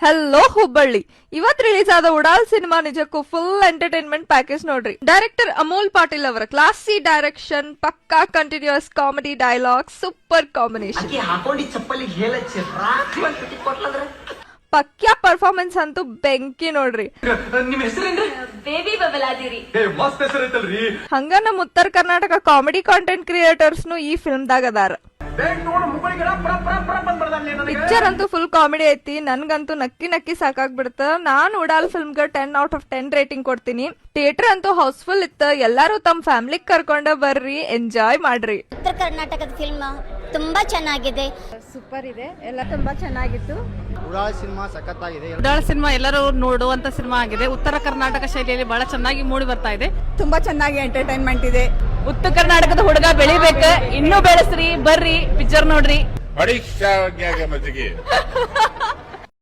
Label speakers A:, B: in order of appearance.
A: Hello Hubballi. ಇವತ್ release ಆದ Udaal cinema ನಿಜಕ್ಕೂ ಫುಲ್ ಎಂಟರ್ಟೈನ್ಮೆಂಟ್ ಪ್ಯಾಕೇಜ್ ನೋಡ್ರಿ. ಡೈರೆಕ್ಟರ್ ಅಮೋಲ್ ಪಾಟೀಲ್ ಅವರ ಕ್ಲಾಸಿ ಡೈರೆಕ್ಷನ್, ಪಕ್ಕಾ continuous comedy dialogue, super combination, Pakya performance ಅಂತೂ ಬೆಂಕಿ ನೋಡ್ರಿ.
B: ಬೇಬಿ ಬಬಲಾದಿರಿ
A: ಹಂಗ ನಮ್ ಉತ್ತರ ಕರ್ನಾಟಕ ಕಾಮಿಡಿ ಕಾಂಟೆಂಟ್ ಕ್ರಿಯೇಟರ್ಸ್ ಈ ಫಿಲ್ಮ್ದಾಗ ಅದಾರ. ಪಿಕ್ಚರ್ ಅಂತೂ ಫುಲ್ ಕಾಮಿಡಿ ಐತಿ. ನನ್ಗಂತೂ ನಕ್ಕಿ ಸಾಕಾಗ್ಬಿಡ್ತ. ನಾನ್ ಉಡಾಲ್ ಫಿಲ್ಮ್ ಗೆ 10/10 ರೇಟಿಂಗ್ ಕೊಡ್ತೀನಿ. ಥಿಯೇಟರ್ ಅಂತೂ ಹೌಸ್ಫುಲ್ ಇತ್ತ. ಎಲ್ಲಾರು ತಮ್ಮ ಫ್ಯಾಮಿಲಿ ಕರ್ಕೊಂಡ ಬರ್ರಿ, ಎಂಜಾಯ್ ಮಾಡ್ರಿ.
C: ಉತ್ತರ ಕರ್ನಾಟಕದ ಫಿಲ್ಮ್ ತುಂಬಾ ಚೆನ್ನಾಗಿದೆ,
A: ಸೂಪರ್ ಇದೆ, ಎಲ್ಲ ತುಂಬಾ ಚೆನ್ನಾಗಿತ್ತು.
D: ಉಡಾಳ್ ಸಿನಿಮಾ ಸಖತ್ತಾಗಿದೆ.
E: ಉಡಾಳ್ ಸಿನಿಮಾ ಎಲ್ಲರೂ ನೋಡುವಂತ ಸಿನಿಮಾ ಆಗಿದೆ. ಉತ್ತರ ಕರ್ನಾಟಕ ಶೈಲಿಯಲ್ಲಿ ಬಹಳ ಚೆನ್ನಾಗಿ ಮೂಡಿ ಬರ್ತಾ ಇದೆ.
A: ತುಂಬಾ ಚೆನ್ನಾಗಿ ಎಂಟರ್ಟೈನ್ಮೆಂಟ್ ಇದೆ.
E: ಉತ್ತರ ಕರ್ನಾಟಕದ ಹುಡುಗ ಬೆಳಿಬೇಕ, ಇನ್ನೂ ಬೆಳೆಸ್ರಿ, ಬರ್ರಿ ಪಿಕ್ಚರ್ ನೋಡ್ರಿ.